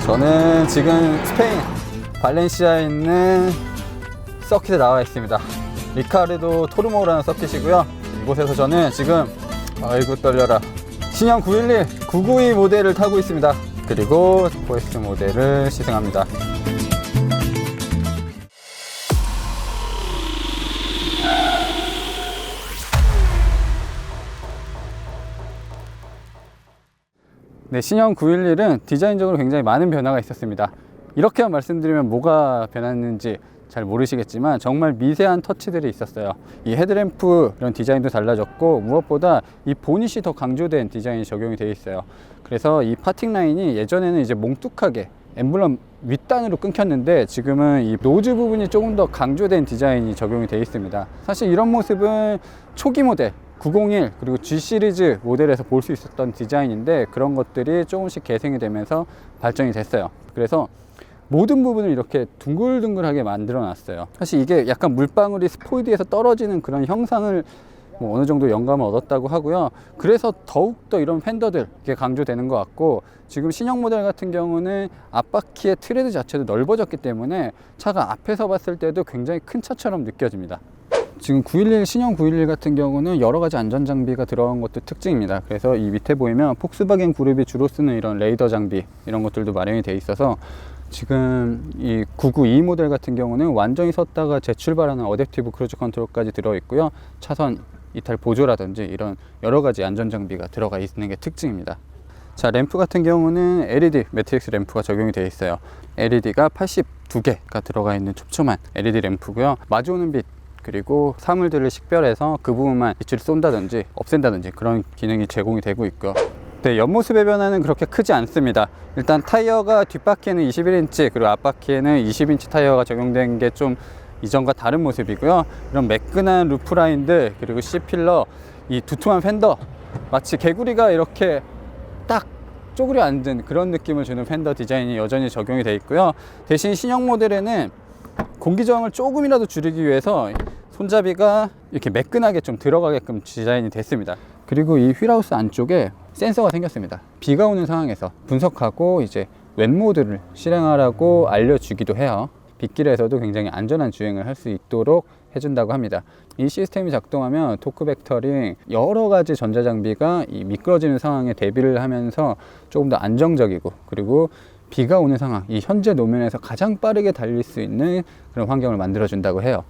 저는 지금 스페인 발렌시아에 있는 서킷에 나와 있습니다. 리카르도 토르모라는 서킷이고요. 이곳에서 저는 지금 아이고 떨려라 신형 911, 992 모델을 타고 있습니다. 그리고 포에스트 모델을 시승합니다. 네, 신형 911은 디자인적으로 굉장히 많은 변화가 있었습니다. 이렇게만 말씀드리면 뭐가 변했는지 잘 모르시겠지만 정말 미세한 터치들이 있었어요. 이 헤드램프 이런 디자인도 달라졌고 무엇보다 이 보닛이 더 강조된 디자인이 적용이 되어 있어요. 그래서 이 파팅 라인이 예전에는 이제 몽뚝하게 엠블럼 윗단으로 끊겼는데 지금은 이 노즈 부분이 조금 더 강조된 디자인이 적용이 되어 있습니다. 사실 이런 모습은 초기 모델 901 그리고 G 시리즈 모델에서 볼 수 있었던 디자인인데 그런 것들이 조금씩 개생이 되면서 발전이 됐어요. 그래서 모든 부분을 이렇게 둥글둥글하게 만들어 놨어요. 사실 이게 약간 물방울이 스포이드에서 떨어지는 그런 형상을 뭐 어느 정도 영감을 얻었다고 하고요. 그래서 더욱더 이런 팬더들 이게 강조되는 것 같고, 지금 신형 모델 같은 경우는 앞바퀴의 트레드 자체도 넓어졌기 때문에 차가 앞에서 봤을 때도 굉장히 큰 차처럼 느껴집니다. 지금 911 신형 911 같은 경우는 여러 가지 안전 장비가 들어간 것도 특징입니다. 그래서 이 밑에 보이면 폭스바겐 그룹이 주로 쓰는 이런 레이더 장비 이런 것들도 마련이 돼 있어서 지금 이 992 모델 같은 경우는 완전히 섰다가 재출발하는 어댑티브 크루즈 컨트롤까지 들어 있고요. 차선 이탈 보조라든지 이런 여러 가지 안전 장비가 들어가 있는 게 특징입니다. 자, 램프 같은 경우는 LED 매트릭스 램프가 적용이 되어 있어요. LED가 82개가 들어가 있는 촘촘한 LED 램프고요. 마주오는 빛 그리고 사물들을 식별해서 그 부분만 빛을 쏜다든지 없앤다든지 그런 기능이 제공이 되고 있고요. 네, 옆모습의 변화는 그렇게 크지 않습니다. 일단 타이어가 뒷바퀴에는 21인치 그리고 앞바퀴에는 20인치 타이어가 적용된 게 좀 이전과 다른 모습이고요. 이런 매끈한 루프라인들 그리고 C필러, 이 두툼한 フェン더, 마치 개구리가 이렇게 딱 쪼그려 앉은 그런 느낌을 주는 フェン더 디자인이 여전히 적용이 되어 있고요. 대신 신형 모델에는 공기 저항을 조금이라도 줄이기 위해서 손잡이가 이렇게 매끈하게 좀 들어가게끔 디자인이 됐습니다. 그리고 이 휠하우스 안쪽에 센서가 생겼습니다. 비가 오는 상황에서 분석하고 이제 웹 모드를 실행하라고 알려주기도 해요. 빗길에서도 굉장히 안전한 주행을 할 수 있도록 해준다고 합니다. 이 시스템이 작동하면 토크 벡터링 여러 가지 전자장비가 이 미끄러지는 상황에 대비를 하면서 조금 더 안정적이고, 그리고 비가 오는 상황, 이 현재 노면에서 가장 빠르게 달릴 수 있는 그런 환경을 만들어 준다고 해요.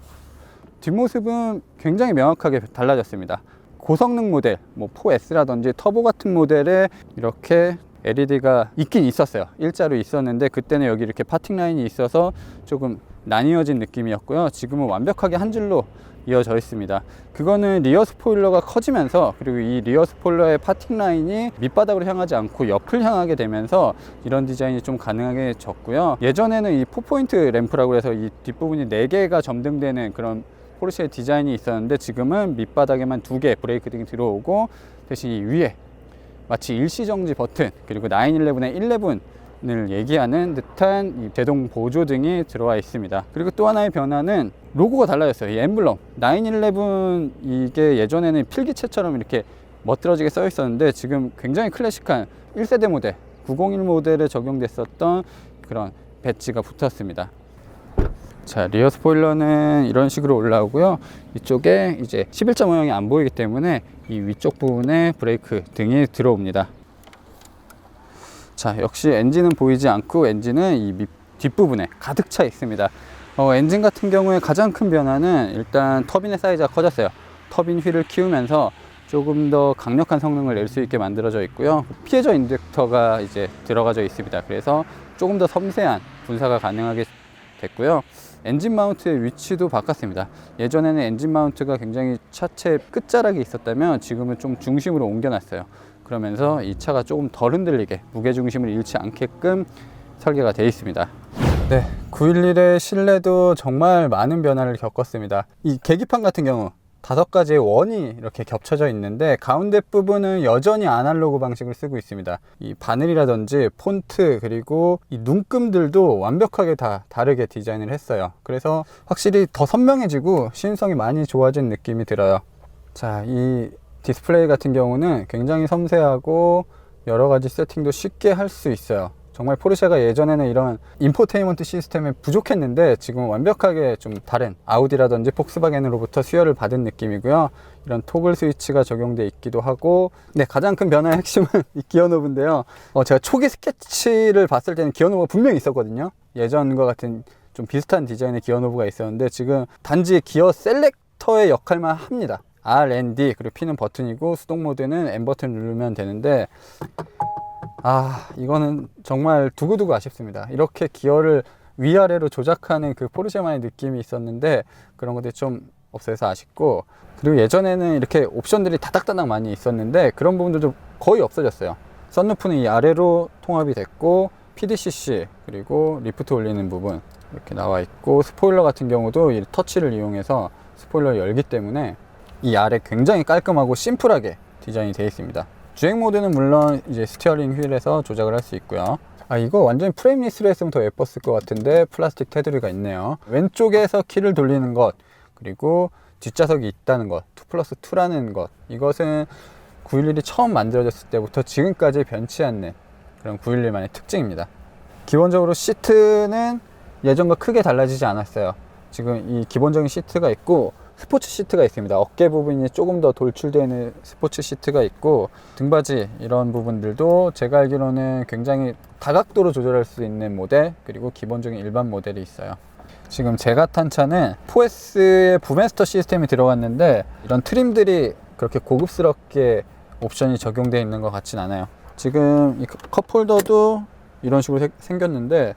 뒷모습은 굉장히 명확하게 달라졌습니다. 고성능 모델, 뭐 4S라든지 터보 같은 모델에 이렇게 LED가 있긴 있었어요. 일자로 있었는데 그때는 여기 이렇게 파팅 라인이 있어서 조금 나뉘어진 느낌이었고요. 지금은 완벽하게 한 줄로 이어져 있습니다. 그거는 리어 스포일러가 커지면서, 그리고 이 리어 스포일러의 파팅 라인이 밑바닥으로 향하지 않고 옆을 향하게 되면서 이런 디자인이 좀 가능하게졌고요. 예전에는 이 4포인트 램프라고 해서 이 뒷부분이 4개가 점등되는 그런 포르쉐의 디자인이 있었는데 지금은 밑바닥에만 2개 브레이크 등이 들어오고, 대신 이 위에 마치 일시정지 버튼 그리고 911의 11을 얘기하는 듯한 이 제동 보조 등이 들어와 있습니다. 그리고 또 하나의 변화는 로고가 달라졌어요. 이 엠블럼 911, 이게 예전에는 필기체처럼 이렇게 멋들어지게 써 있었는데 지금 굉장히 클래식한 1세대 모델 901 모델에 적용됐었던 그런 배지가 붙었습니다. 자, 리어 스포일러는 이런 식으로 올라오고요. 이쪽에 이제 11자 모형이 안 보이기 때문에 이 위쪽 부분에 브레이크 등이 들어옵니다. 자, 역시 엔진은 보이지 않고 엔진은 이 뒷부분에 가득 차 있습니다. 엔진 같은 경우에 가장 큰 변화는 일단 터빈의 사이즈가 커졌어요. 터빈 휠을 키우면서 조금 더 강력한 성능을 낼 수 있게 만들어져 있고요. 피해저 인젝터가 이제 들어가져 있습니다. 그래서 조금 더 섬세한 분사가 가능하게 됐고요. 엔진 마운트의 위치도 바꿨습니다. 예전에는 엔진 마운트가 굉장히 차체 끝자락에 있었다면 지금은 좀 중심으로 옮겨놨어요. 그러면서 이 차가 조금 덜 흔들리게 무게중심을 잃지 않게끔 설계가 되어 있습니다. 네, 911의 실내도 정말 많은 변화를 겪었습니다. 이 계기판 같은 경우 5가지의 원이 이렇게 겹쳐져 있는데 가운데 부분은 여전히 아날로그 방식을 쓰고 있습니다. 이 바늘이라든지 폰트 그리고 이 눈금들도 완벽하게 다 다르게 디자인을 했어요. 그래서 확실히 더 선명해지고 시인성이 많이 좋아진 느낌이 들어요. 자, 이 디스플레이 같은 경우는 굉장히 섬세하고 여러 가지 세팅도 쉽게 할 수 있어요. 정말 포르쉐가 예전에는 이런 인포테인먼트 시스템에 부족했는데 지금 완벽하게 좀 다른 아우디라든지 폭스바겐으로부터 수혈을 받은 느낌이고요. 이런 토글 스위치가 적용되어 있기도 하고, 네, 가장 큰 변화의 핵심은 이 기어 노브인데요. 제가 초기 스케치를 봤을 때는 기어 노브가 분명히 있었거든요. 예전과 같은 좀 비슷한 디자인의 기어 노브가 있었는데 지금 단지 기어 셀렉터의 역할만 합니다. R, N, D, 그리고 P는 버튼이고 수동 모드는 M 버튼 누르면 되는데, 이거는 정말 두고두고 아쉽습니다. 이렇게 기어를 위아래로 조작하는 그 포르쉐만의 느낌이 있었는데 그런 것들이 좀 없어서 아쉽고, 그리고 예전에는 이렇게 옵션들이 다닥다닥 많이 있었는데 그런 부분들도 거의 없어졌어요. 썬루프는 이 아래로 통합이 됐고, PDCC 그리고 리프트 올리는 부분 이렇게 나와 있고, 스포일러 같은 경우도 이 터치를 이용해서 스포일러를 열기 때문에 이 아래 굉장히 깔끔하고 심플하게 디자인이 되어 있습니다. 주행 모드는 물론 이제 스티어링 휠에서 조작을 할 수 있고요. 이거 완전히 프레임리스로 했으면 더 예뻤을 것 같은데 플라스틱 테두리가 있네요. 왼쪽에서 키를 돌리는 것, 그리고 뒷좌석이 있다는 것, 2+2라는 것, 이것은 911이 처음 만들어졌을 때부터 지금까지 변치 않는 그런 911만의 특징입니다. 기본적으로 시트는 예전과 크게 달라지지 않았어요. 지금 이 기본적인 시트가 있고 스포츠 시트가 있습니다. 어깨 부분이 조금 더 돌출되어 있는 스포츠 시트가 있고, 등받이 이런 부분들도 제가 알기로는 굉장히 다각도로 조절할 수 있는 모델, 그리고 기본적인 일반 모델이 있어요. 지금 제가 탄 차는 4S의 부메스터 시스템이 들어갔는데 이런 트림들이 그렇게 고급스럽게 옵션이 적용되어 있는 것 같진 않아요. 지금 이 컵홀더도 이런 식으로 생겼는데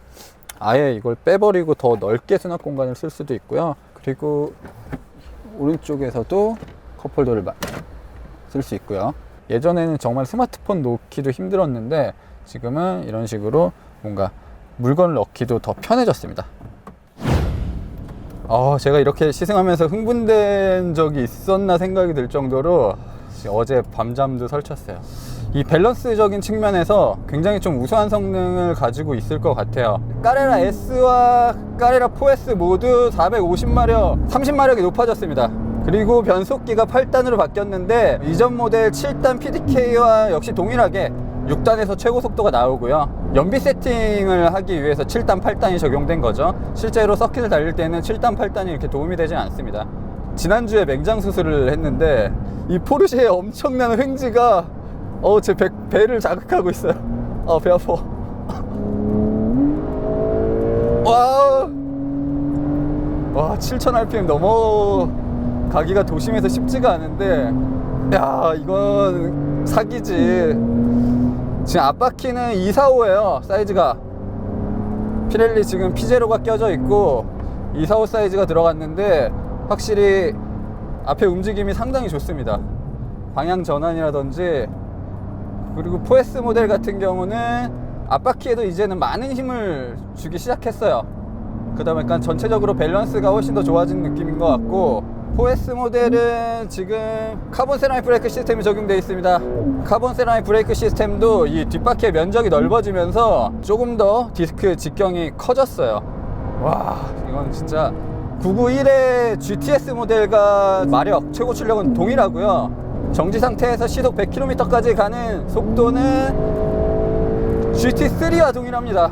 아예 이걸 빼버리고 더 넓게 수납 공간을 쓸 수도 있고요. 그리고 오른쪽에서도 컵홀더를 쓸 수 있고요. 예전에는 정말 스마트폰 놓기도 힘들었는데 지금은 이런 식으로 뭔가 물건을 넣기도 더 편해졌습니다. 제가 이렇게 시승하면서 흥분된 적이 있었나 생각이 들 정도로 어제 밤잠도 설쳤어요. 이 밸런스적인 측면에서 굉장히 좀 우수한 성능을 가지고 있을 것 같아요. 까레라 S와 까레라 4S 모두 450마력, 30마력이 높아졌습니다. 그리고 변속기가 8단으로 바뀌었는데 이전 모델 7단 PDK와 역시 동일하게 6단에서 최고 속도가 나오고요. 연비 세팅을 하기 위해서 7단, 8단이 적용된 거죠. 실제로 서킷을 달릴 때는 7단, 8단이 이렇게 도움이 되진 않습니다. 지난주에 맹장 수술을 했는데 이 포르쉐의 엄청난 횡지가 제 배를 자극하고 있어요. 배 아파. 와, 7000rpm 넘어가기가 도심에서 쉽지가 않은데, 야, 이건 사기지. 지금 앞바퀴는 245예요, 사이즈가. 피렐리 지금 P0가 껴져 있고 245 사이즈가 들어갔는데 확실히 앞에 움직임이 상당히 좋습니다. 방향 전환이라든지, 그리고 4S 모델 같은 경우는 앞바퀴에도 이제는 많은 힘을 주기 시작했어요. 그러다 보니까 전체적으로 밸런스가 훨씬 더 좋아진 느낌인 것 같고, 4S 모델은 지금 카본 세라믹 브레이크 시스템이 적용되어 있습니다. 카본 세라믹 브레이크 시스템도 이 뒷바퀴의 면적이 넓어지면서 조금 더 디스크 직경이 커졌어요. 와, 이건 진짜 991의 GTS 모델과 마력, 최고 출력은 동일하고요. 정지 상태에서 시속 100km까지 가는 속도는 GT3와 동일합니다.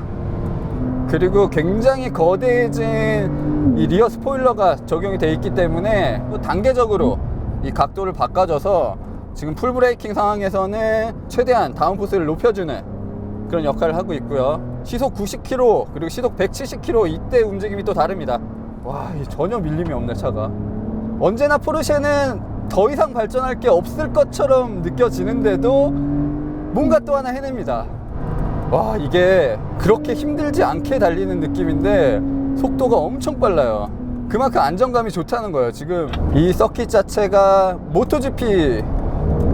그리고 굉장히 거대해진 이 리어 스포일러가 적용이 되어 있기 때문에 또 단계적으로 이 각도를 바꿔줘서 지금 풀 브레이킹 상황에서는 최대한 다운포스를 높여주는 그런 역할을 하고 있고요. 시속 90km 그리고 시속 170km 이때 움직임이 또 다릅니다. 와, 전혀 밀림이 없네, 차가. 언제나 포르쉐는 더 이상 발전할 게 없을 것처럼 느껴지는데도 뭔가 또 하나 해냅니다. 와, 이게 그렇게 힘들지 않게 달리는 느낌인데 속도가 엄청 빨라요. 그만큼 안정감이 좋다는 거예요. 지금 이 서킷 자체가 모토GP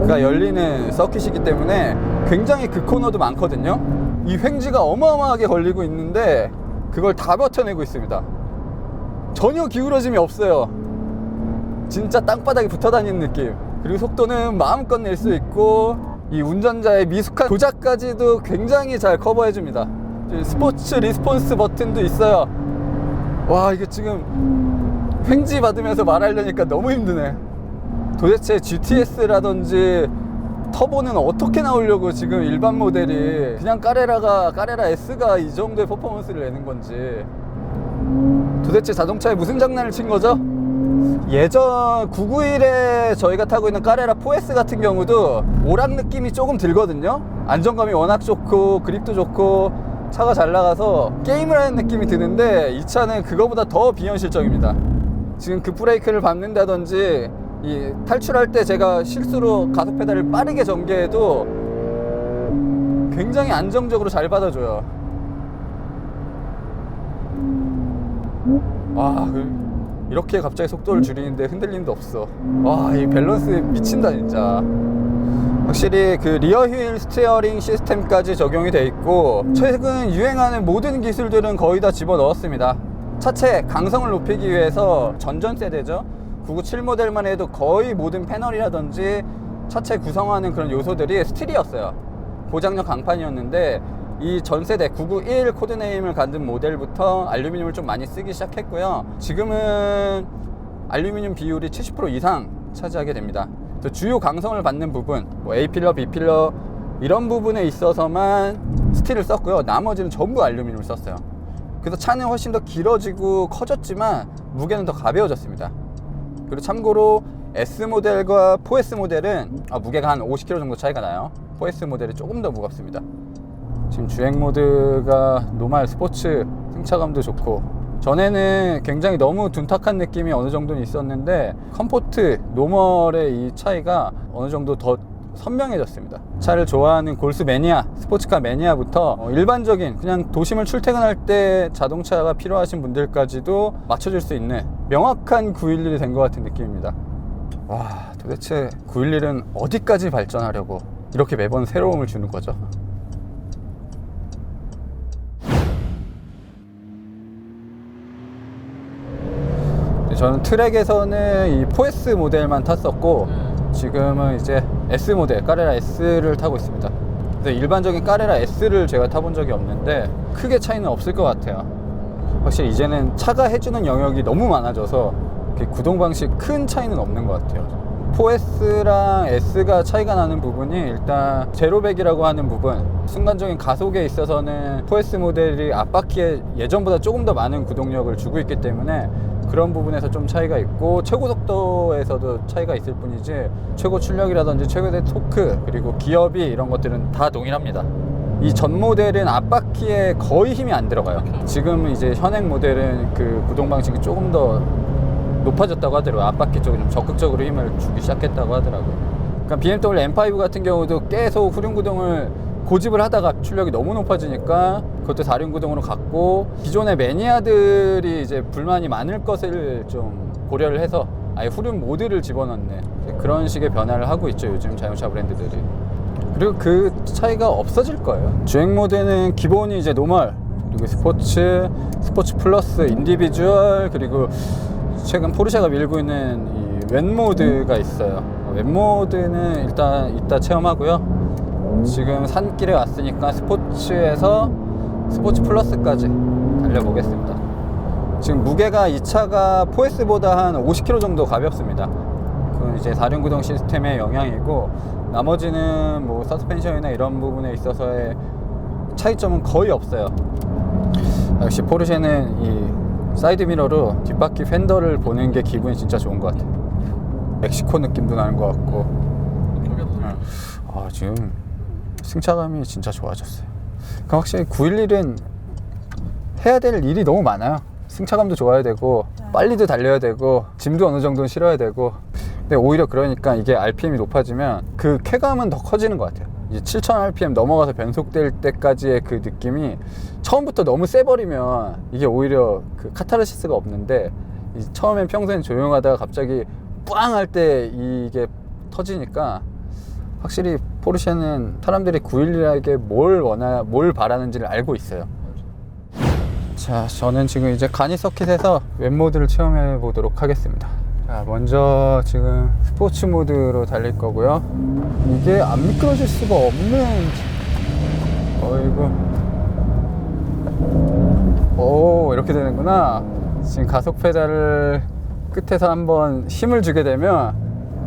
가 열리는 서킷이기 때문에 굉장히 그 코너도 많거든요. 이 횡지가 어마어마하게 걸리고 있는데 그걸 다 버텨내고 있습니다. 전혀 기울어짐이 없어요. 진짜 땅바닥에 붙어 다니는 느낌. 그리고 속도는 마음껏 낼 수 있고 이 운전자의 미숙한 조작까지도 굉장히 잘 커버해 줍니다. 스포츠 리스폰스 버튼도 있어요. 와, 이게 지금 횡지 받으면서 말하려니까 너무 힘드네. 도대체 GTS라든지 터보는 어떻게 나오려고 지금 일반 모델이 그냥 까레라 S가 이 정도의 퍼포먼스를 내는 건지, 도대체 자동차에 무슨 장난을 친 거죠? 예전 991에 저희가 타고 있는 까레라 4S 같은 경우도 오락 느낌이 조금 들거든요. 안정감이 워낙 좋고 그립도 좋고 차가 잘 나가서 게임을 하는 느낌이 드는데 이 차는 그거보다 더 비현실적입니다. 지금 급브레이크를 밟는다든지 이 탈출할 때 제가 실수로 가속 페달을 빠르게 전개해도 굉장히 안정적으로 잘 받아줘요. 와, 이렇게 갑자기 속도를 줄이는데 흔들림도 없어. 와, 이 밸런스 미친다 진짜. 확실히 그 리어 휠 스티어링 시스템까지 적용이 돼 있고 최근 유행하는 모든 기술들은 거의 다 집어넣었습니다. 차체 강성을 높이기 위해서 전전 세대죠, 997 모델만 해도 거의 모든 패널이라든지 차체 구성하는 그런 요소들이 스틸이었어요. 고장력 강판이었는데 이 전세대 991 코드네임을 갖는 모델부터 알루미늄을 좀 많이 쓰기 시작했고요. 지금은 알루미늄 비율이 70% 이상 차지하게 됩니다. 주요 강성을 받는 부분, 뭐 A필러, B필러 이런 부분에 있어서만 스틸을 썼고요. 나머지는 전부 알루미늄을 썼어요. 그래서 차는 훨씬 더 길어지고 커졌지만 무게는 더 가벼워졌습니다. 그리고 참고로 S모델과 4S 모델은 무게가 한 50kg 정도 차이가 나요. 4S 모델이 조금 더 무겁습니다. 지금 주행 모드가 노멀, 스포츠, 승차감도 좋고, 전에는 굉장히 너무 둔탁한 느낌이 어느 정도는 있었는데 컴포트, 노멀의 이 차이가 어느 정도 더 선명해졌습니다. 차를 좋아하는 골수 매니아, 스포츠카 매니아부터 일반적인 그냥 도심을 출퇴근할 때 자동차가 필요하신 분들까지도 맞춰줄 수 있는 명확한 911이 된 것 같은 느낌입니다. 와, 도대체 911은 어디까지 발전하려고 이렇게 매번 새로움을 주는 거죠? 저는 트랙에서는 이 4S 모델만 탔었고 지금은 이제 S 모델, 까레라 S를 타고 있습니다. 그래서 일반적인 까레라 S를 제가 타본 적이 없는데 크게 차이는 없을 것 같아요. 확실히 이제는 차가 해주는 영역이 너무 많아져서 구동 방식 큰 차이는 없는 것 같아요. 4S랑 S가 차이가 나는 부분이 일단 제로백이라고 하는 부분, 순간적인 가속에 있어서는 4S 모델이 앞바퀴에 예전보다 조금 더 많은 구동력을 주고 있기 때문에 그런 부분에서 좀 차이가 있고, 최고 속도에서도 차이가 있을 뿐이지 최고 출력이라든지 최고의 토크 그리고 기어비 이런 것들은 다 동일합니다. 이 전 모델은 앞바퀴에 거의 힘이 안 들어가요. 지금 이제 현행 모델은 그 구동 방식이 조금 더 높아졌다고 하더라고요. 앞바퀴 쪽에 좀 적극적으로 힘을 주기 시작했다고 하더라고요. 그러니까 BMW M5 같은 경우도 계속 후륜구동을 고집을 하다가 출력이 너무 높아지니까 그것도 사륜구동으로 갔고, 기존의 매니아들이 이제 불만이 많을 것을 좀 고려를 해서 아예 후륜 모드를 집어넣는 그런 식의 변화를 하고 있죠, 요즘 자동차 브랜드들이. 그리고 그 차이가 없어질 거예요. 주행 모드는 기본이 이제 노멀, 그리고 스포츠, 스포츠 플러스, 인디비주얼, 그리고 최근 포르쉐가 밀고 있는 이 웬 모드가 있어요. 웬 모드는 일단 이따 체험하고요. 지금 산길에 왔으니까 스포츠에서 스포츠 플러스까지 달려보겠습니다. 지금 무게가 이 차가 4S보다 한 50kg 정도 가볍습니다. 그건 이제 사륜구동 시스템의 영향이고, 나머지는 뭐 서스펜션이나 이런 부분에 있어서의 차이점은 거의 없어요. 역시 포르쉐는 이 사이드미러로 뒷바퀴 팬더를 보는 게 기분이 진짜 좋은 것 같아요. 멕시코 느낌도 나는 것 같고. 지금 승차감이 진짜 좋아졌어요. 그러니까 확실히 911은 해야 될 일이 너무 많아요. 승차감도 좋아야 되고 빨리도 달려야 되고 짐도 어느 정도는 실어야 되고. 근데 오히려 그러니까 이게 RPM이 높아지면 그 쾌감은 더 커지는 것 같아요. 이제 7000rpm 넘어가서 변속될 때까지의 그 느낌이 처음부터 너무 세버리면 이게 오히려 그 카타르시스가 없는데, 처음엔 평소엔 조용하다가 갑자기 뿌앙 할 때 이게 터지니까 확실히 포르쉐는 사람들이 911에게 뭘 바라는지를 알고 있어요. 자, 저는 지금 이제 가니 서킷에서 웹모드를 체험해 보도록 하겠습니다. 자, 먼저 지금 스포츠 모드로 달릴 거고요. 이게 안 미끄러질 수가 없는, 어이구, 오, 이렇게 되는구나. 지금 가속 페달을 끝에서 한번 힘을 주게 되면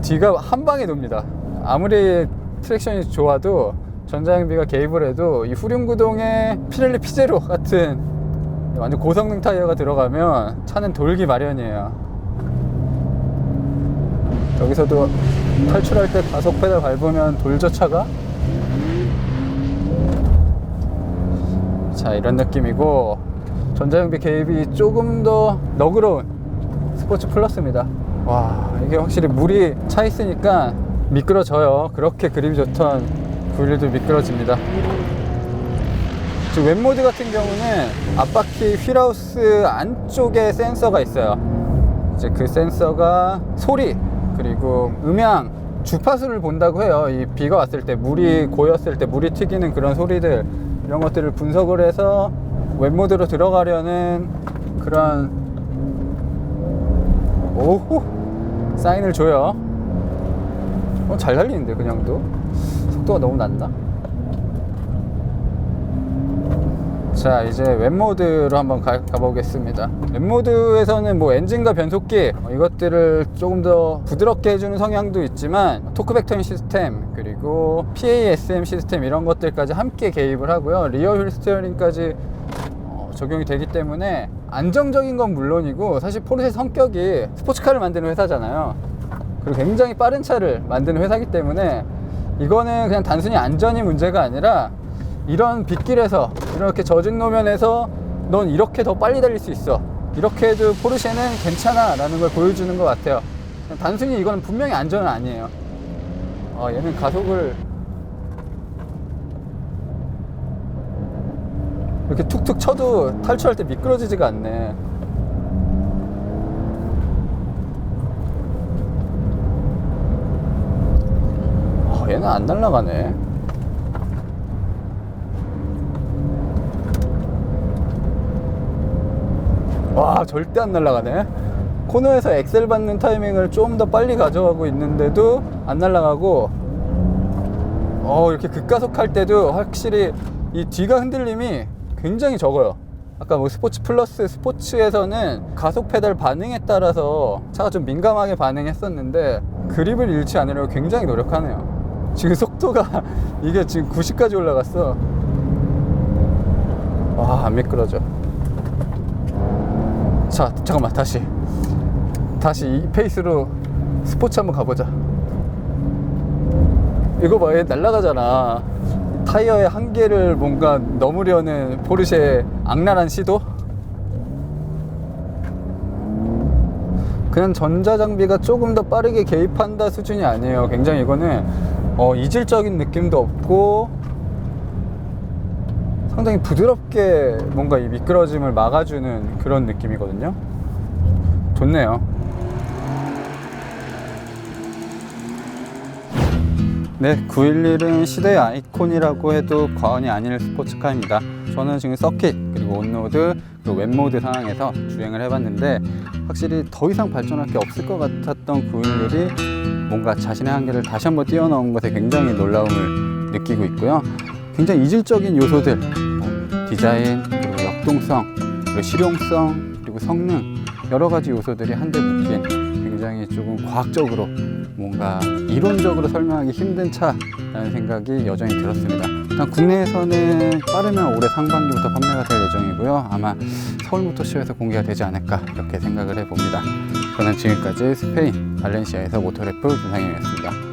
뒤가 한 방에 돕니다. 아무리 트랙션이 좋아도 전자장비가 개입을 해도 이 후륜구동에 피렐리 피제로 같은 완전 고성능 타이어가 들어가면 차는 돌기 마련이에요. 여기서도 탈출할 때 가속 페달 밟으면 돌죠, 차가. 자, 이런 느낌이고, 전자장비 개입이 조금 더 너그러운 스포츠 플러스입니다. 와, 이게 확실히 물이 차 있으니까 미끄러져요. 그렇게 그립이 좋던 911도 미끄러집니다. 지금 웹모드 같은 경우는 앞바퀴 휠하우스 안쪽에 센서가 있어요. 이제 그 센서가 소리, 그리고 음향, 주파수를 본다고 해요. 이 비가 왔을 때, 물이 고였을 때 물이 튀기는 그런 소리들, 이런 것들을 분석을 해서 웹모드로 들어가려는 그런 오호 사인을 줘요. 잘 달리는데 그냥도 속도가 너무 낮나? 자, 이제 웹모드로 한번 가보겠습니다. 웹모드에서는 뭐 엔진과 변속기 이것들을 조금 더 부드럽게 해주는 성향도 있지만 토크 벡터링 시스템, 그리고 PASM 시스템, 이런 것들까지 함께 개입을 하고요. 리어 휠 스티어링까지 적용이 되기 때문에 안정적인 건 물론이고, 사실 포르쉐 성격이 스포츠카를 만드는 회사잖아요. 그리고 굉장히 빠른 차를 만드는 회사이기 때문에 이거는 그냥 단순히 안전이 문제가 아니라 이런 빗길에서, 이렇게 젖은 노면에서 넌 이렇게 더 빨리 달릴 수 있어, 이렇게 해도 포르쉐는 괜찮아 라는 걸 보여주는 것 같아요. 단순히 이거는 분명히 안전은 아니에요. 얘는 가속을 이렇게 툭툭 쳐도 탈출할 때 미끄러지지가 않네. 얘는 안 날아가네. 와, 절대 안 날아가네. 코너에서 엑셀 받는 타이밍을 좀 더 빨리 가져가고 있는데도 안 날아가고, 이렇게 급가속할 때도 확실히 이 뒤가 흔들림이 굉장히 적어요. 아까 뭐 스포츠 플러스 스포츠에서는 가속 페달 반응에 따라서 차가 좀 민감하게 반응했었는데 그립을 잃지 않으려고 굉장히 노력하네요. 지금 속도가 이게 지금 90까지 올라갔어. 와, 안 미끄러져. 자, 잠깐만, 다시 이 페이스로 스포츠 한번 가보자. 이거 봐, 얘 날아가잖아. 타이어의 한계를 뭔가 넘으려는 포르쉐의 악랄한 시도? 그냥 전자장비가 조금 더 빠르게 개입한다 수준이 아니에요. 굉장히 이거는 이질적인 느낌도 없고 상당히 부드럽게 뭔가 이 미끄러짐을 막아주는 그런 느낌이거든요. 좋네요. 네, 911은 시대의 아이콘이라고 해도 과언이 아닐 스포츠카입니다. 저는 지금 서킷, 그리고 온로드, 그리고 웹모드 상황에서 주행을 해봤는데 확실히 더 이상 발전할 게 없을 것 같았던 911이 뭔가 자신의 한계를 다시 한번 뛰어넘은 것에 굉장히 놀라움을 느끼고 있고요. 굉장히 이질적인 요소들, 디자인, 그리고 역동성, 그리고 실용성, 그리고 성능, 여러 가지 요소들이 한데 묶인 굉장히 조금 과학적으로 뭔가 이론적으로 설명하기 힘든 차라는 생각이 여전히 들었습니다. 일단 국내에서는 빠르면 올해 상반기부터 판매가 될 예정이고요. 아마 서울모터쇼에서 공개가 되지 않을까 이렇게 생각을 해봅니다. 저는 지금까지 스페인 발렌시아에서 모터래프 김상현이었습니다.